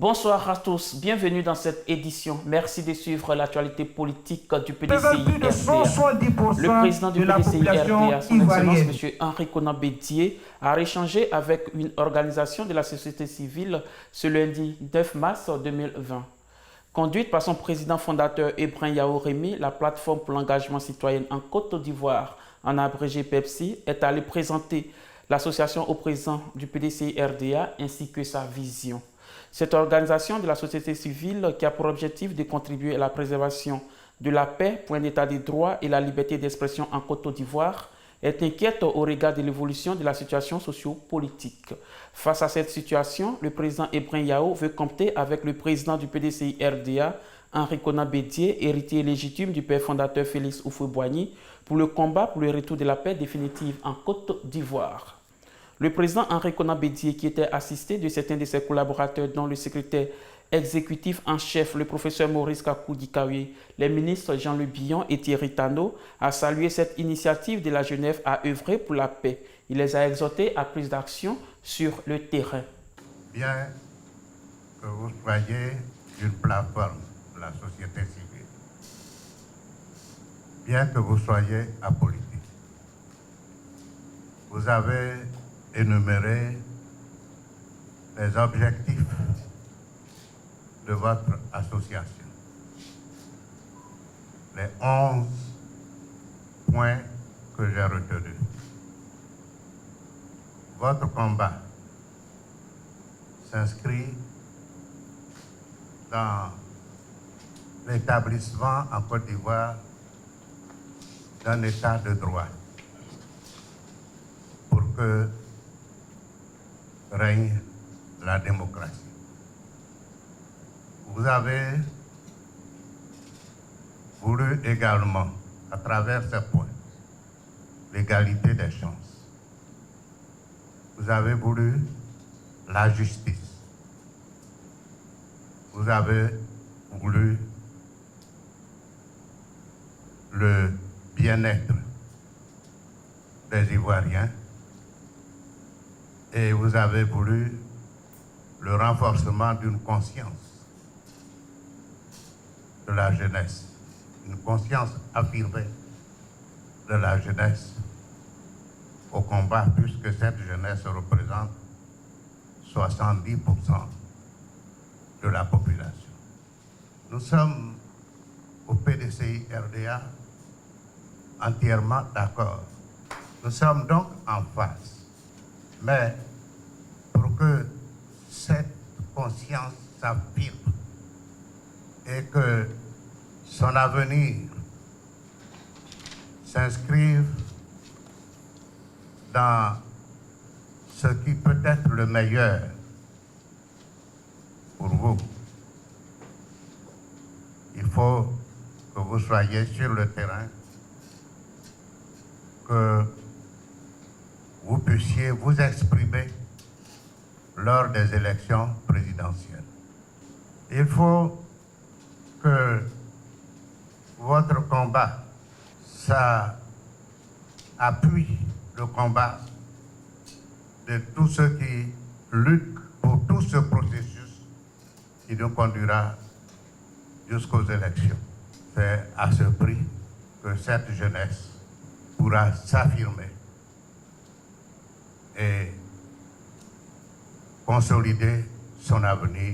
Bonsoir à tous, bienvenue dans cette édition. Merci de suivre l'actualité politique du PDCI RDA. Le président du PDCI RDA, son Excellence M. Henri Konan Bédié, a échangé avec une organisation de la société civile ce lundi 9 mars 2020. Conduite par son président fondateur Ibrahim Yao Rémy, la plateforme pour l'engagement citoyen en Côte d'Ivoire, en abrégé PEPSI, est allée présenter l'association au président du PDCI RDA ainsi que sa vision. Cette organisation de la société civile qui a pour objectif de contribuer à la préservation de la paix pour un état de droit et la liberté d'expression en Côte d'Ivoire est inquiète au regard de l'évolution de la situation socio-politique. Face à cette situation, le président Ibrahim Yao veut compter avec le président du PDCI RDA, Henri Konan Bédié, héritier légitime du père fondateur Félix Houphouët-Boigny, pour le combat pour le retour de la paix définitive en Côte d'Ivoire. Le président Henri Konan Bédié, qui était assisté de certains de ses collaborateurs, dont le secrétaire exécutif en chef, le professeur Maurice Kakou-Dikawi, les ministres Jean-Luc Billon et Thierry Tano, a salué cette initiative de la Genève à œuvrer pour la paix. Il les a exhortés à plus d'action sur le terrain. Bien que vous soyez une plateforme de la société civile, bien que vous soyez apolitique, vous avez énumérer les objectifs de votre association. Les 11 points que j'ai retenus. Votre combat s'inscrit dans l'établissement en Côte d'Ivoire d'un état de droit pour que règne la démocratie. Vous avez voulu également, à travers ces points, l'égalité des chances. Vous avez voulu la justice. Vous avez voulu le bien-être des Ivoiriens. Et vous avez voulu le renforcement d'une conscience de la jeunesse, une conscience affirmée de la jeunesse au combat, puisque cette jeunesse représente 70% de la population. Nous sommes au PDCI RDA entièrement d'accord. Nous sommes donc en phase. Mais pour que cette conscience s'affirme et que son avenir s'inscrive dans ce qui peut être le meilleur pour vous, il faut que vous soyez sur le terrain, que vous puissiez vous exprimer lors des élections présidentielles. Il faut que votre combat, ça appuie le combat de tous ceux qui luttent pour tout ce processus qui nous conduira jusqu'aux élections. C'est à ce prix que cette jeunesse pourra s'affirmer et consolider son avenir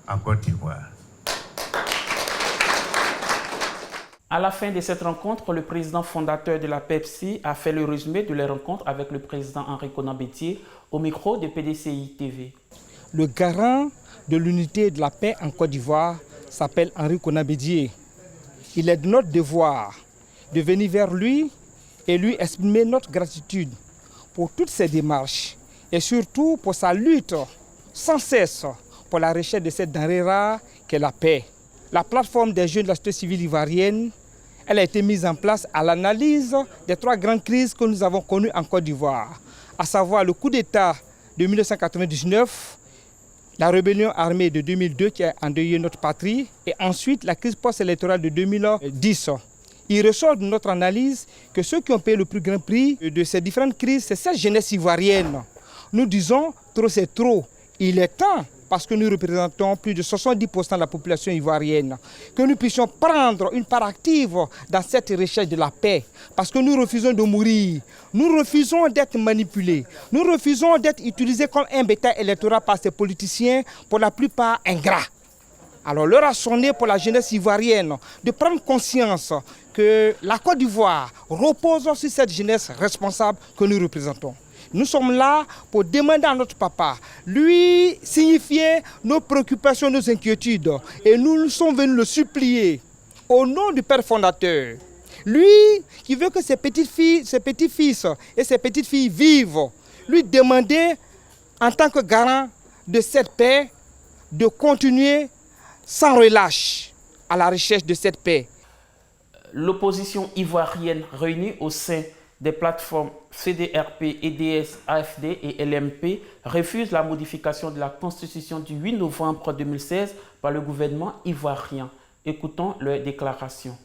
en Côte d'Ivoire. À la fin de cette rencontre, le président fondateur de la PEPSI a fait le résumé de la rencontre avec le président Henri Konan Bédié au micro de PDCI TV. Le garant de l'unité et de la paix en Côte d'Ivoire s'appelle Henri Konan Bédié. Il est de notre devoir de venir vers lui et lui exprimer notre gratitude pour toutes ses démarches et surtout pour sa lutte sans cesse pour la recherche de cette denrée rare qu'est la paix. La plateforme des jeunes de la société civile ivoirienne, elle a été mise en place à l'analyse des 3 grandes crises que nous avons connues en Côte d'Ivoire, à savoir le coup d'État de 1999, la rébellion armée de 2002 qui a endeuillé notre patrie et ensuite la crise post-électorale de 2010. Il ressort de notre analyse que ceux qui ont payé le plus grand prix de ces différentes crises, c'est cette jeunesse ivoirienne. Nous disons trop c'est trop. Il est temps, parce que nous représentons plus de 70% de la population ivoirienne, que nous puissions prendre une part active dans cette recherche de la paix, parce que nous refusons de mourir, nous refusons d'être manipulés, nous refusons d'être utilisés comme un bétail électoral par ces politiciens, pour la plupart ingrats. Alors l'heure a sonné pour la jeunesse ivoirienne de prendre conscience que la Côte d'Ivoire repose sur cette jeunesse responsable que nous représentons. Nous sommes là pour demander à notre papa, lui signifier nos préoccupations, nos inquiétudes. Et nous sommes venus le supplier au nom du Père fondateur. Lui qui veut que ses petits-fils et ses petites-filles vivent, lui demander en tant que garant de cette paix de continuer sans relâche à la recherche de cette paix. L'opposition ivoirienne réunie au sein des plateformes CDRP, EDS, AFD et LMP refuse la modification de la Constitution du 8 novembre 2016 par le gouvernement ivoirien. Écoutons leur déclaration.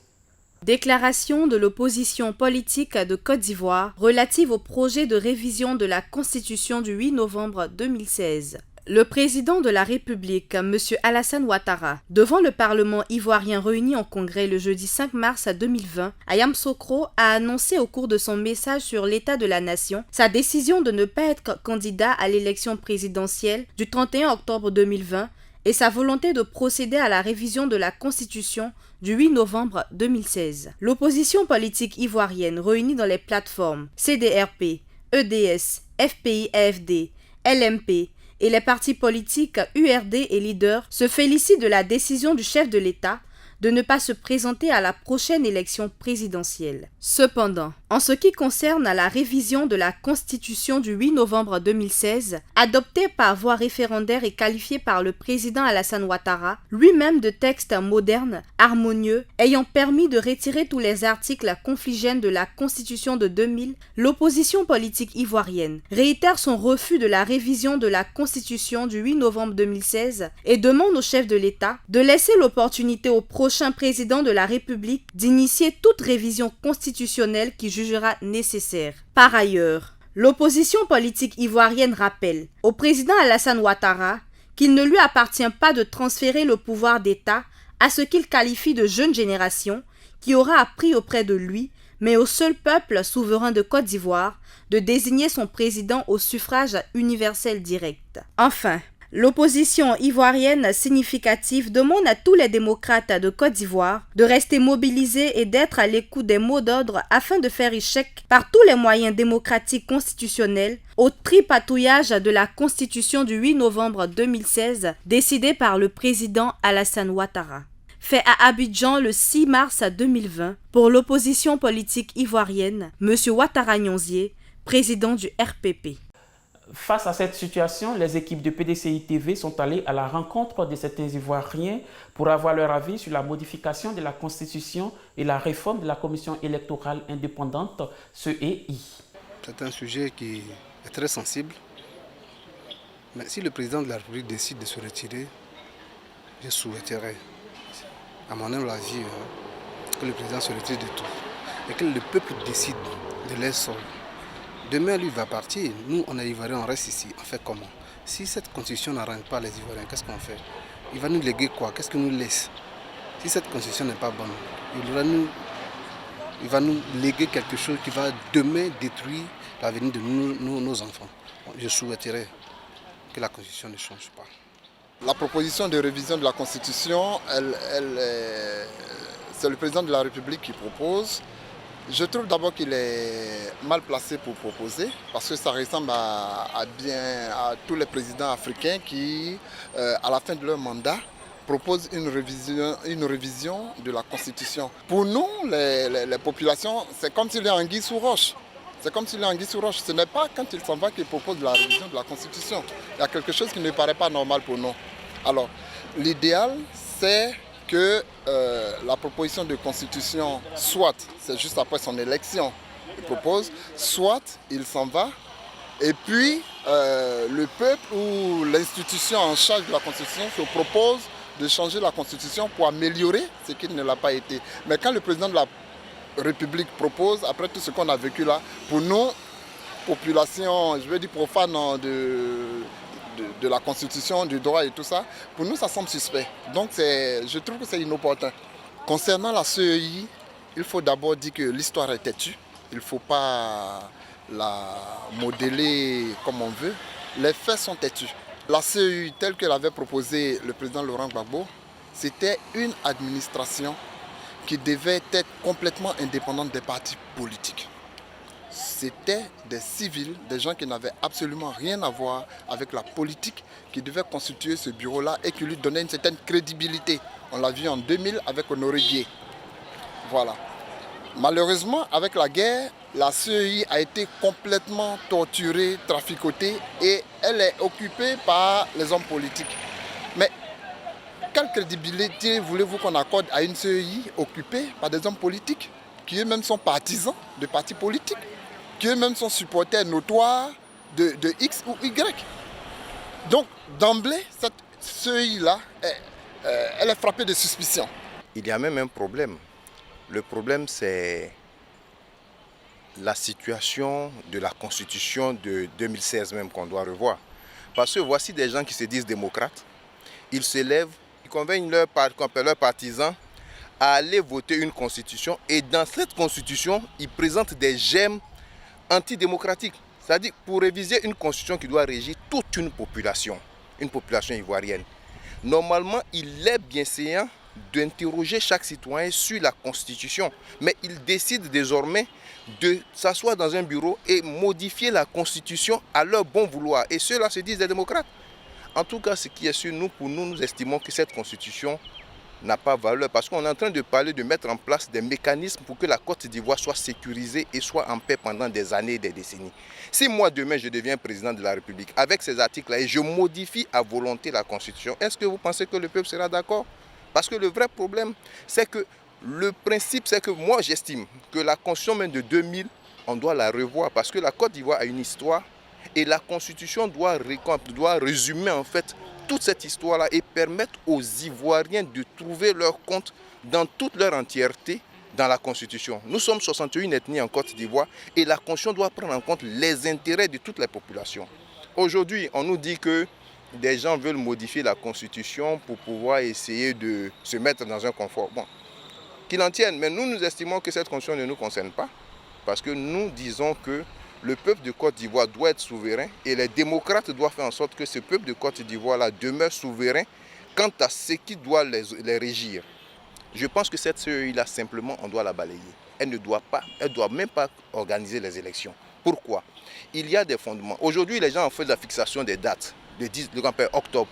Déclaration de l'opposition politique de Côte d'Ivoire relative au projet de révision de la Constitution du 8 novembre 2016. Le président de la République, M. Alassane Ouattara, devant le Parlement ivoirien réuni en congrès le jeudi 5 mars 2020, à Yamoussoukro, a annoncé au cours de son message sur l'état de la nation sa décision de ne pas être candidat à l'élection présidentielle du 31 octobre 2020 et sa volonté de procéder à la révision de la Constitution du 8 novembre 2016. L'opposition politique ivoirienne réunie dans les plateformes CDRP, EDS, FPI-AFD, LMP, et les partis politiques URD et Leader se félicitent de la décision du chef de l'État de ne pas se présenter à la prochaine élection présidentielle. Cependant, en ce qui concerne la révision de la Constitution du 8 novembre 2016, adoptée par voie référendaire et qualifiée par le président Alassane Ouattara, lui-même de texte moderne, harmonieux, ayant permis de retirer tous les articles confligènes de la Constitution de 2000, l'opposition politique ivoirienne réitère son refus de la révision de la Constitution du 8 novembre 2016 et demande au chef de l'État de laisser l'opportunité au prochain président de la République d'initier toute révision constitutionnelle qui jugera nécessaire. Par ailleurs, l'opposition politique ivoirienne rappelle au président Alassane Ouattara qu'il ne lui appartient pas de transférer le pouvoir d'État à ce qu'il qualifie de jeune génération qui aura appris auprès de lui, mais au seul peuple souverain de Côte d'Ivoire, de désigner son président au suffrage universel direct. Enfin, l'opposition ivoirienne significative demande à tous les démocrates de Côte d'Ivoire de rester mobilisés et d'être à l'écoute des mots d'ordre afin de faire échec par tous les moyens démocratiques constitutionnels au tripatouillage de la Constitution du 8 novembre 2016 décidée par le président Alassane Ouattara. Fait à Abidjan le 6 mars 2020 pour l'opposition politique ivoirienne, M. Ouattara Nyonzié, président du RPP. Face à cette situation, les équipes de PDCI TV sont allées à la rencontre de certains Ivoiriens pour avoir leur avis sur la modification de la Constitution et la réforme de la Commission électorale indépendante, CEI. C'est un sujet qui est très sensible. Mais si le président de la République décide de se retirer, je souhaiterais, à mon humble avis, que le président se retire de tout et que le peuple décide de laisser. Demain, lui va partir. Nous, on est Ivoiriens, on reste ici. On fait comment? Si cette constitution n'arrange pas les Ivoiriens, qu'est-ce qu'on fait? Il va nous léguer quoi? Qu'est-ce qu'il nous laisse? Si cette constitution n'est pas bonne, il va nous léguer quelque chose qui va demain détruire l'avenir de nos enfants. Je souhaiterais que la constitution ne change pas. La proposition de révision de la constitution, c'est le président de la République qui propose. Je trouve d'abord qu'il est mal placé pour proposer parce que ça ressemble à tous les présidents africains qui, à la fin de leur mandat, proposent une révision de la Constitution. Pour nous, les populations, c'est comme s'il y a anguille sous roche. C'est comme s'il y a anguille sous roche. Ce n'est pas quand il s'en va qu'il propose la révision de la Constitution. Il y a quelque chose qui ne paraît pas normal pour nous. Alors, l'idéal, c'est que la proposition de constitution, soit c'est juste après son élection, il propose, soit il s'en va, et puis le peuple ou l'institution en charge de la constitution se propose de changer la constitution pour améliorer ce qui ne l'a pas été. Mais quand le président de la République propose, après tout ce qu'on a vécu là, pour nous, population, je veux dire profanes de la Constitution, du droit et tout ça, pour nous ça semble suspect. Donc je trouve que c'est inopportun. Concernant la CEI, il faut d'abord dire que l'histoire est têtue. Il ne faut pas la modeler comme on veut. Les faits sont têtus. La CEI telle que l'avait proposé le président Laurent Gbagbo, c'était une administration qui devait être complètement indépendante des partis politiques. C'était des civils, des gens qui n'avaient absolument rien à voir avec la politique, qui devaient constituer ce bureau-là et qui lui donnaient une certaine crédibilité. On l'a vu en 2000 avec Honoré Guier. Voilà. Malheureusement, avec la guerre, la CEI a été complètement torturée, traficotée et elle est occupée par les hommes politiques. Mais quelle crédibilité voulez-vous qu'on accorde à une CEI occupée par des hommes politiques qui eux-mêmes sont partisans de partis politiques, qui eux-mêmes sont supporters notoires de X ou Y? Donc, d'emblée, cette CEI-là, elle est frappée de suspicion. Il y a même un problème. Le problème, c'est la situation de la Constitution de 2016 même qu'on doit revoir. Parce que voici des gens qui se disent démocrates. Ils se lèvent, ils convainquent leurs partisans à aller voter une Constitution. Et dans cette Constitution, ils présentent des gemmes antidémocratiques. C'est-à-dire pour réviser une Constitution qui doit régir toute une population ivoirienne. Normalement, il est bienséant d'interroger chaque citoyen sur la Constitution. Mais ils décident désormais de s'asseoir dans un bureau et modifier la Constitution à leur bon vouloir. Et ceux-là se disent des démocrates. En tout cas, ce qui est sûr, nous estimons que cette Constitution n'a pas valeur parce qu'on est en train de parler de mettre en place des mécanismes pour que la Côte d'Ivoire soit sécurisée et soit en paix pendant des années et des décennies. Si moi demain je deviens président de la République avec ces articles-là et je modifie à volonté la Constitution, est-ce que vous pensez que le peuple sera d'accord? Parce que le vrai problème, c'est que le principe, c'est que moi j'estime que la Constitution même de 2000, on doit la revoir parce que la Côte d'Ivoire a une histoire et la Constitution doit résumer en fait toute cette histoire-là et permettre aux Ivoiriens de trouver leur compte dans toute leur entièreté dans la Constitution. Nous sommes 61 ethnies en Côte d'Ivoire et la Constitution doit prendre en compte les intérêts de toutes les populations. Aujourd'hui, on nous dit que des gens veulent modifier la Constitution pour pouvoir essayer de se mettre dans un confort. Bon, qu'il en tienne, mais nous estimons que cette Constitution ne nous concerne pas parce que nous disons que le peuple de Côte d'Ivoire doit être souverain et les démocrates doivent faire en sorte que ce peuple de Côte d'Ivoire-là demeure souverain quant à ce qui doit les régir. Je pense que cette CEI-là, simplement, on doit la balayer. Elle ne doit même pas organiser les élections. Pourquoi? Il y a des fondements. Aujourd'hui, les gens ont fait la fixation des dates, le qu'on appelle octobre.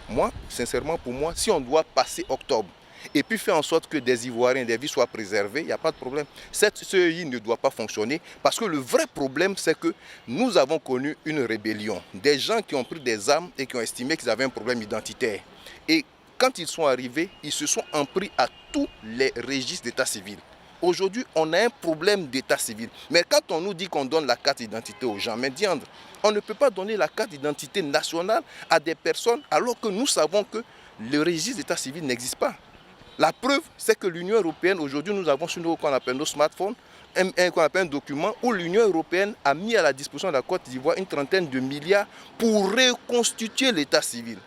Moi, sincèrement, pour moi, si on doit passer octobre, et puis faire en sorte que des Ivoiriens, des vies soient préservées, il n'y a pas de problème. Cette CEI ne doit pas fonctionner parce que le vrai problème, c'est que nous avons connu une rébellion. Des gens qui ont pris des armes et qui ont estimé qu'ils avaient un problème identitaire. Et quand ils sont arrivés, ils se sont empris à tous les registres d'état civil. Aujourd'hui, on a un problème d'état civil. Mais quand on nous dit qu'on donne la carte d'identité aux gens, mais diandre, on ne peut pas donner la carte d'identité nationale à des personnes alors que nous savons que le registre d'état civil n'existe pas. La preuve, c'est que l'Union européenne, aujourd'hui, nous avons sur qu'on appelle nos smartphones, qu'on appelle un document où l'Union européenne a mis à la disposition de la Côte d'Ivoire une trentaine de milliards pour reconstituer l'état civil.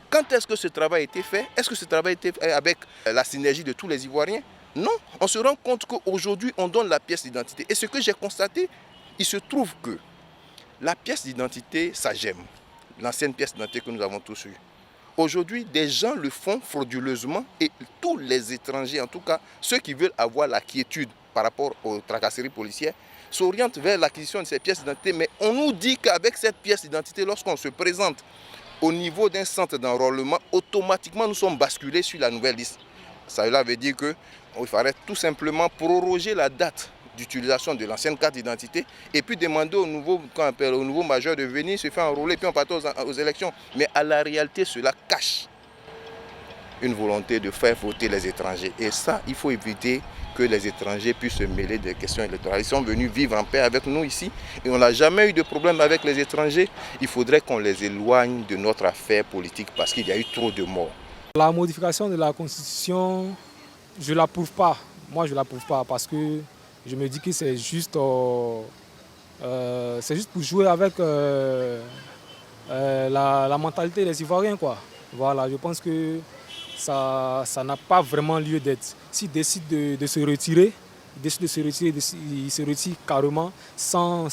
Quand est-ce que ce travail a été fait? Est-ce que ce travail a été fait avec la synergie de tous les Ivoiriens? Non, on se rend compte qu'aujourd'hui, on donne la pièce d'identité. Et ce que j'ai constaté, il se trouve que la pièce d'identité, ça j'aime. L'ancienne pièce d'identité que nous avons tous eue. Aujourd'hui, des gens le font frauduleusement et tous les étrangers, en tout cas ceux qui veulent avoir la quiétude par rapport aux tracasseries policières, s'orientent vers l'acquisition de ces pièces d'identité. Mais on nous dit qu'avec cette pièce d'identité, lorsqu'on se présente au niveau d'un centre d'enrôlement, automatiquement nous sommes basculés sur la nouvelle liste. Cela veut dire qu'il faudrait tout simplement proroger la date d'utilisation de l'ancienne carte d'identité et puis demander au nouveau majeur de venir se faire enrôler puis on part aux élections. Mais à la réalité, cela cache une volonté de faire voter les étrangers. Et ça, il faut éviter que les étrangers puissent se mêler des questions électorales. Ils sont venus vivre en paix avec nous ici et on n'a jamais eu de problème avec les étrangers. Il faudrait qu'on les éloigne de notre affaire politique parce qu'il y a eu trop de morts. La modification de la Constitution, je ne l'approuve pas. Moi, je ne l'approuve pas parce que je me dis que c'est juste pour jouer avec la mentalité des Ivoiriens, quoi. Voilà, je pense que ça n'a pas vraiment lieu d'être. S'il décide de se retirer, il se retire carrément sans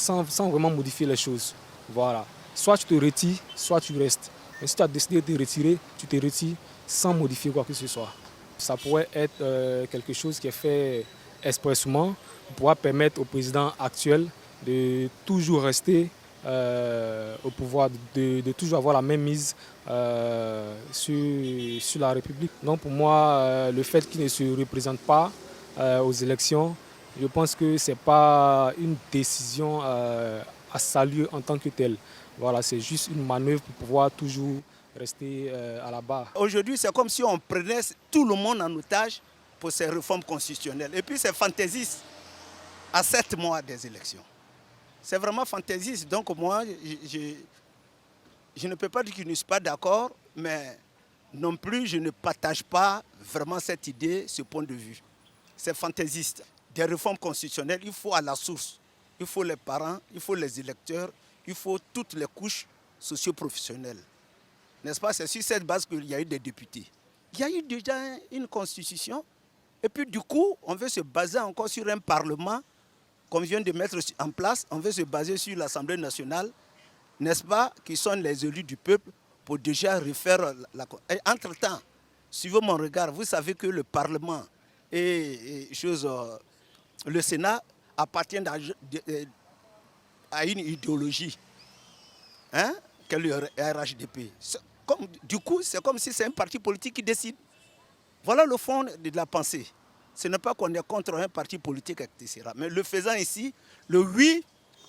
vraiment modifier les choses. Voilà. Soit tu te retires, soit tu restes. Mais si tu as décidé de te retirer, tu te retires sans modifier quoi que ce soit. Ça pourrait être quelque chose qui est fait expressément pour pouvoir permettre au président actuel de toujours rester au pouvoir, de toujours avoir la même mise sur la République. Donc pour moi, le fait qu'il ne se représente pas aux élections, je pense que ce n'est pas une décision à saluer en tant que telle. Voilà, c'est juste une manœuvre pour pouvoir toujours rester à la barre. Aujourd'hui, c'est comme si on prenait tout le monde en otage pour ces réformes constitutionnelles. Et puis c'est fantaisiste à 7 mois des élections. C'est vraiment fantaisiste. Donc moi, je ne peux pas dire que je ne suis pas d'accord, mais non plus je ne partage pas vraiment cette idée, ce point de vue. C'est fantaisiste. Des réformes constitutionnelles, il faut à la source. Il faut les parents, il faut les électeurs, il faut toutes les couches socio-professionnelles. N'est-ce pas? C'est sur cette base qu'il y a eu des députés. Il y a eu déjà une constitution. Et puis du coup, on veut se baser encore sur un parlement qu'on vient de mettre en place. On veut se baser sur l'Assemblée nationale, n'est-ce pas, qui sont les élus du peuple pour déjà refaire la... Et entre-temps, suivez mon regard, vous savez que le Parlement et le Sénat appartiennent à une idéologie, hein, qu'est le RHDP. Du coup, c'est comme si c'est un parti politique qui décide. Voilà le fond de la pensée. Ce n'est pas qu'on est contre un parti politique, etc. Mais le faisant ici, le oui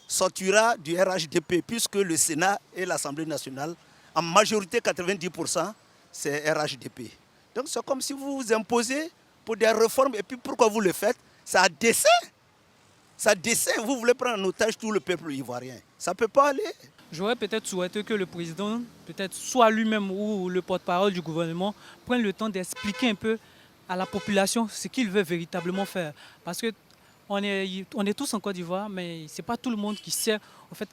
sortira du RHDP, puisque le Sénat et l'Assemblée nationale, en majorité 90%, c'est RHDP. Donc c'est comme si vous vous imposez pour des réformes, et puis pourquoi vous le faites? C'est à dessein. C'est à dessein. Vous voulez prendre en otage tout le peuple ivoirien. Ça ne peut pas aller. J'aurais peut-être souhaité que le président, peut-être soit lui-même ou le porte-parole du gouvernement, prenne le temps d'expliquer un peu à la population ce qu'il veut véritablement faire. Parce qu'on est tous en Côte d'Ivoire, mais ce n'est pas tout le monde qui sait en fait,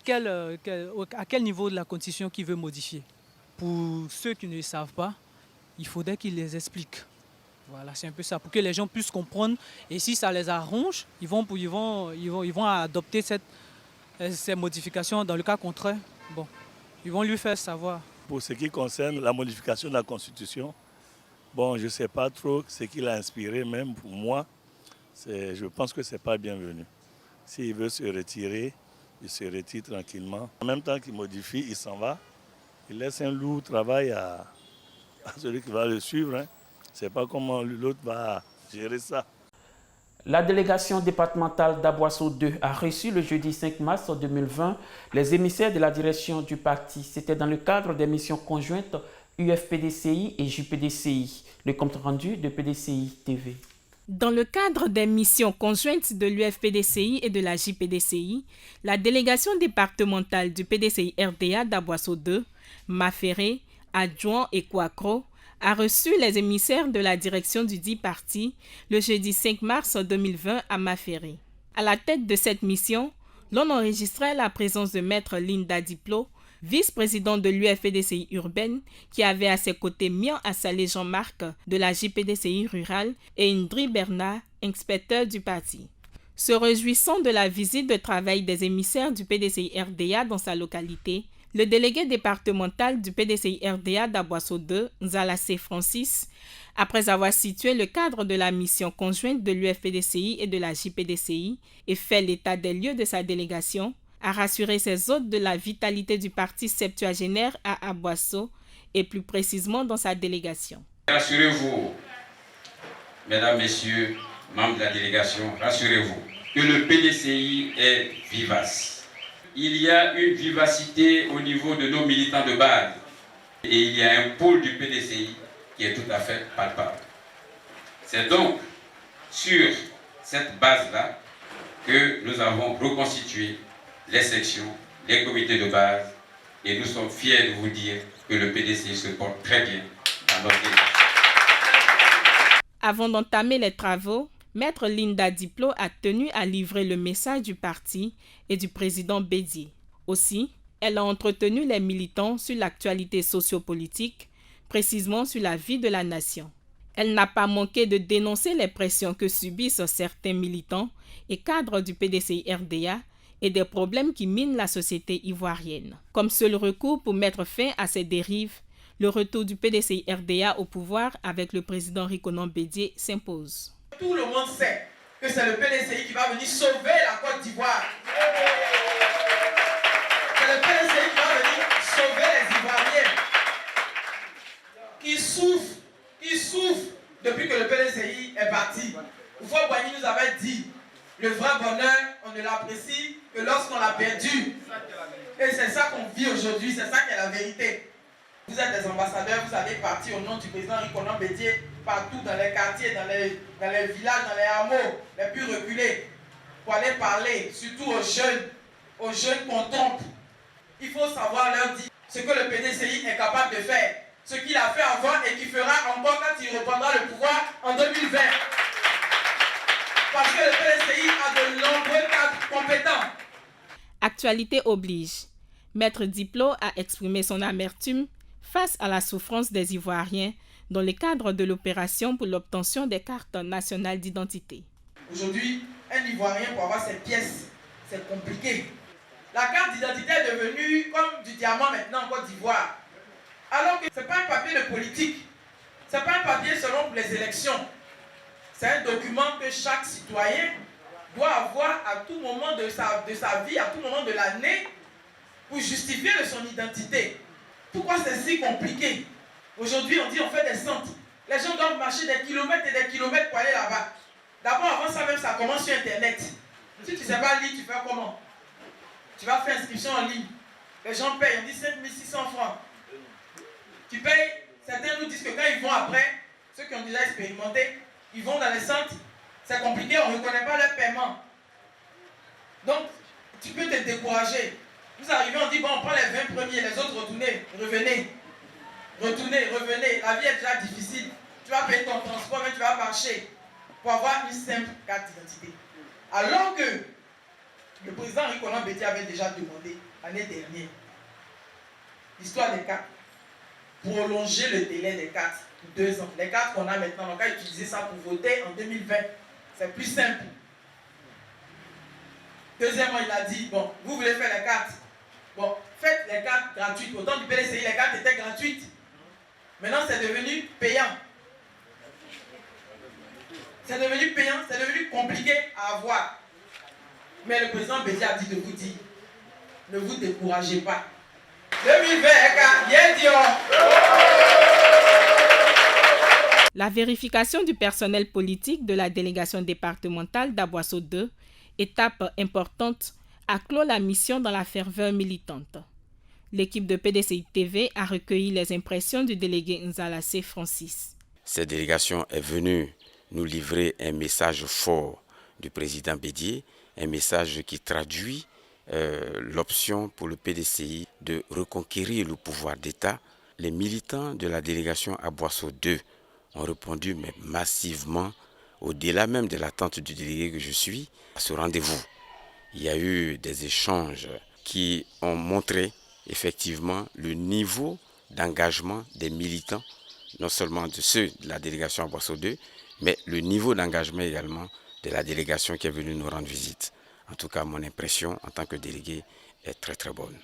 à quel niveau de la Constitution qu'il veut modifier. Pour ceux qui ne le savent pas, il faudrait qu'il les explique. Voilà, c'est un peu ça, pour que les gens puissent comprendre. Et si ça les arrange, ils vont adopter ces modifications. Dans le cas contraire, bon, ils vont lui faire savoir. Pour ce qui concerne la modification de la Constitution, bon, je ne sais pas trop ce qui l'a inspiré, même pour moi, je pense que ce n'est pas bienvenu. S'il veut se retirer, il se retire tranquillement. En même temps qu'il modifie, il s'en va. Il laisse un lourd travail à celui qui va le suivre. Hein. Je ne sais pas comment l'autre va gérer ça. La délégation départementale d'Aboisseau 2 a reçu le jeudi 5 mars 2020 les émissaires de la direction du parti. C'était dans le cadre des missions conjointes UFPDCI et JPDCI. Le compte rendu de PDCI TV. Dans le cadre des missions conjointes de l'UFPDCI et de la JPDCI, la délégation départementale du PDCI RDA d'Aboisseau 2, Maféré, Adjoint et Kouakro, a reçu les émissaires de la direction du dit parti le jeudi 5 mars 2020 à Maféré. À la tête de cette mission, l'on enregistrait la présence de Maître Linda Diplo, vice-président de l'UFPDCI urbaine, qui avait à ses côtés Mian Assalé Jean-Marc de la JPDCI rurale et Indri Bernard, inspecteur du parti. Se réjouissant de la visite de travail des émissaires du PDCI RDA dans sa localité, le délégué départemental du PDCI RDA d'Aboisseau 2, Nzalassé Francis, après avoir situé le cadre de la mission conjointe de l'UFPDCI et de la JPDCI et fait l'état des lieux de sa délégation, a rassuré ses hôtes de la vitalité du parti septuagénaire à Aboisseau et plus précisément dans sa délégation. Rassurez-vous, mesdames, messieurs, membres de la délégation, rassurez-vous que le PDCI est vivace. Il y a une vivacité au niveau de nos militants de base et il y a un pôle du PDCI qui est tout à fait palpable. C'est donc sur cette base-là que nous avons reconstitué les sections, les comités de base et nous sommes fiers de vous dire que le PDCI se porte très bien dans notre délégation. Avant d'entamer les travaux, Maître Linda Diplo a tenu à livrer le message du parti et du président Bédié. Aussi, Elle a entretenu les militants sur l'actualité sociopolitique, précisément sur la vie de la nation. Elle n'a pas manqué de dénoncer les pressions que subissent certains militants et cadres du PDCI-RDA et des problèmes qui minent la société ivoirienne. Comme seul recours pour mettre fin à ces dérives, le retour du PDCI-RDA au pouvoir avec le président Rikonan Bédié s'impose. Tout le monde sait que c'est le PDCI qui va venir sauver la Côte d'Ivoire. C'est le PDCI qui va venir sauver les Ivoiriens. Qui souffrent depuis que le PDCI est parti. Oufo Boigny nous avait dit, le vrai bonheur, on ne l'apprécie que lorsqu'on l'a perdu. Et c'est ça qu'on vit aujourd'hui, c'est ça qui est la vérité. Vous êtes des ambassadeurs, vous allez partir au nom du président Rikonan Bédié partout dans les quartiers, dans les villages, dans les hameaux les plus reculés, pour aller parler, surtout aux jeunes qu'on trompe. Il faut savoir leur dire ce que le PDCI est capable de faire, ce qu'il a fait avant et qu'il fera encore quand il reprendra le pouvoir en 2020. Parce que le PDCI a de nombreux cadres compétents. Actualité oblige. Maître Diplo a exprimé son amertume face à la souffrance des Ivoiriens dans le cadre de l'opération pour l'obtention des cartes nationales d'identité. Aujourd'hui, un Ivoirien pour avoir ses pièces, c'est compliqué. La carte d'identité est devenue comme du diamant maintenant en Côte d'Ivoire. Alors que ce n'est pas un papier de politique, ce n'est pas un papier selon les élections. C'est un document que chaque citoyen doit avoir à tout moment de sa vie, à tout moment de l'année, pour justifier de son identité. Pourquoi c'est si compliqué? Aujourd'hui, on dit on fait des centres. Les gens doivent marcher des kilomètres et des kilomètres pour aller là-bas. D'abord, avant ça même, ça commence sur Internet. Si tu ne sais pas lire, tu fais comment? Tu vas faire inscription en ligne. Les gens payent, on dit 5600 francs. Tu payes, certains nous disent que quand ils vont après, ceux qui ont déjà expérimenté, ils vont dans les centres, c'est compliqué, on ne reconnaît pas leur paiement. Donc, tu peux te décourager. Vous arrivez, on dit, bon, on prend les 20 premiers, les autres revenez. Revenez. La vie est déjà difficile. Tu vas payer ton transport, mais tu vas marcher pour avoir une simple carte d'identité. Alors que le président Rikonan Bédié avait déjà demandé l'année dernière, l'histoire des cartes, prolonger le délai des cartes pour 2 ans. Les cartes qu'on a maintenant, on va utiliser ça pour voter en 2020. C'est plus simple. Deuxièmement, il a dit, bon, vous voulez faire les cartes. Bon, faites les cartes gratuites. Au temps du PDCI, les cartes étaient gratuites. Maintenant, c'est devenu payant. C'est devenu payant, c'est devenu compliqué à avoir. Mais le président Bédié a dit de vous dire, ne vous découragez pas. 2020, bien dit. La vérification du personnel politique de la délégation départementale d'Aboisseau 2, étape importante, a clos la mission dans la ferveur militante. L'équipe de PDCI TV a recueilli les impressions du délégué Nzalassé Francis. Cette délégation est venue nous livrer un message fort du président Bédié, un message qui traduit l'option pour le PDCI de reconquérir le pouvoir d'État. Les militants de la délégation Aboisseau 2 ont répondu mais massivement, au-delà même de l'attente du délégué que je suis, à ce rendez-vous. Il y a eu des échanges qui ont montré effectivement le niveau d'engagement des militants, non seulement de ceux de la délégation Aboisseau 2, mais le niveau d'engagement également de la délégation qui est venue nous rendre visite. En tout cas, mon impression en tant que délégué est très très bonne.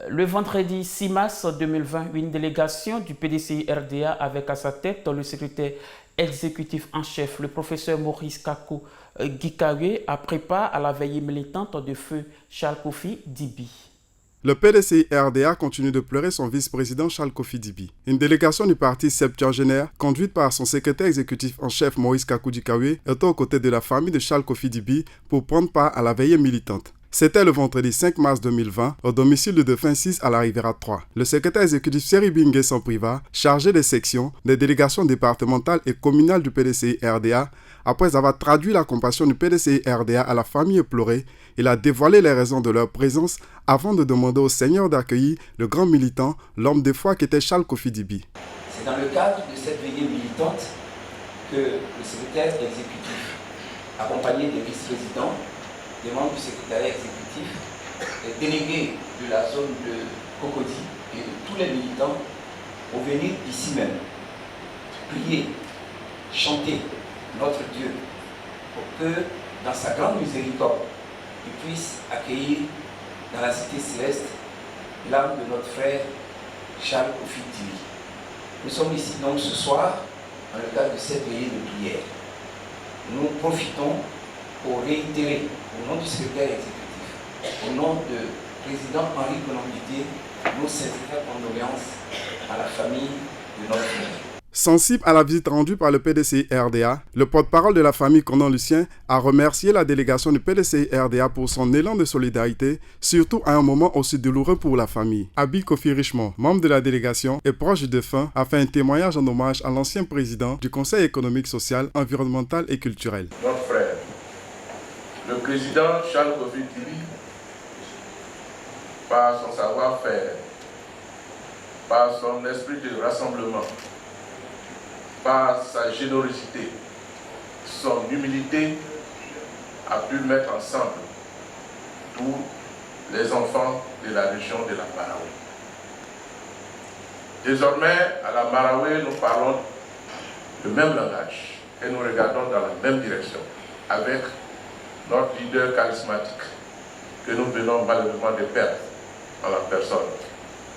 Le vendredi 6 mars 2020, une délégation du PDCI-RDA avec à sa tête le secrétaire exécutif en chef, le professeur Maurice Kakou Gikawe, a pris part à la veillée militante de feu Charles Kofi Dibi. Le PDCI-RDA continue de pleurer son vice-président Charles Kofi Dibi. Une délégation du parti septuagénaire, conduite par son secrétaire exécutif en chef Maurice Kakou Gikawe, est aux côtés de la famille de Charles Kofi Dibi pour prendre part à la veillée militante. C'était le vendredi 5 mars 2020, au domicile de Dauphin 6 à la Riviera 3. Le secrétaire exécutif Seri Bingue Sampriva, chargé des sections, des délégations départementales et communales du PDCI-RDA, après avoir traduit la compassion du PDCI-RDA à la famille éplorée, il a dévoilé les raisons de leur présence avant de demander au Seigneur d'accueillir le grand militant, l'homme de foi qui était Charles Kofi Dibi. C'est dans le cadre de cette veillée militante que le secrétaire exécutif, accompagné des vice-présidents, des membres du secrétariat exécutif, les délégués de la zone de Cocody et tous les militants pour venir ici même, prier, chanter notre Dieu pour que dans sa grande miséricorde, il puisse accueillir dans la cité céleste l'âme de notre frère Charles Kofi-Dibi. Nous sommes ici donc ce soir dans le cadre de cette veillée de prière. Nous profitons pour réitérer au nom du secrétaire exécutif, au nom du président Henri Konan Bédié, nos sincères condoléances à la famille de notre frère. Sensible à la visite rendue par le PDCI-RDA, le porte-parole de la famille Konan Lucien a remercié la délégation du PDCI-RDA pour son élan de solidarité, surtout à un moment aussi douloureux pour la famille. Abi Kofi Richemont, membre de la délégation et proche du défunt, a fait un témoignage en hommage à l'ancien président du Conseil économique, social, environnemental et culturel. Notre frère, le président Charles Kofi-Dibi, par son savoir-faire, par son esprit de rassemblement, par sa générosité, son humilité, a pu mettre ensemble tous les enfants de la région de la Marawi. Désormais, à la Marawi, nous parlons le même langage et nous regardons dans la même direction avec notre leader charismatique que nous venons malheureusement de perdre en la personne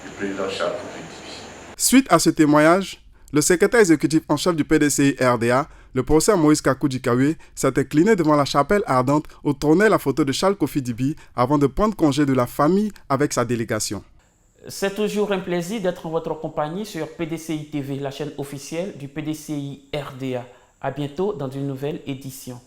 du président Charles Kofi-Dibi. Suite à ce témoignage, le secrétaire exécutif en chef du PDCI-RDA, le professeur Moïse Kakou-Dikawe, s'est incliné devant la chapelle ardente où trônait la photo de Charles Kofi-Dibi avant de prendre congé de la famille avec sa délégation. C'est toujours un plaisir d'être en votre compagnie sur PDCI TV, la chaîne officielle du PDCI-RDA. À bientôt dans une nouvelle édition.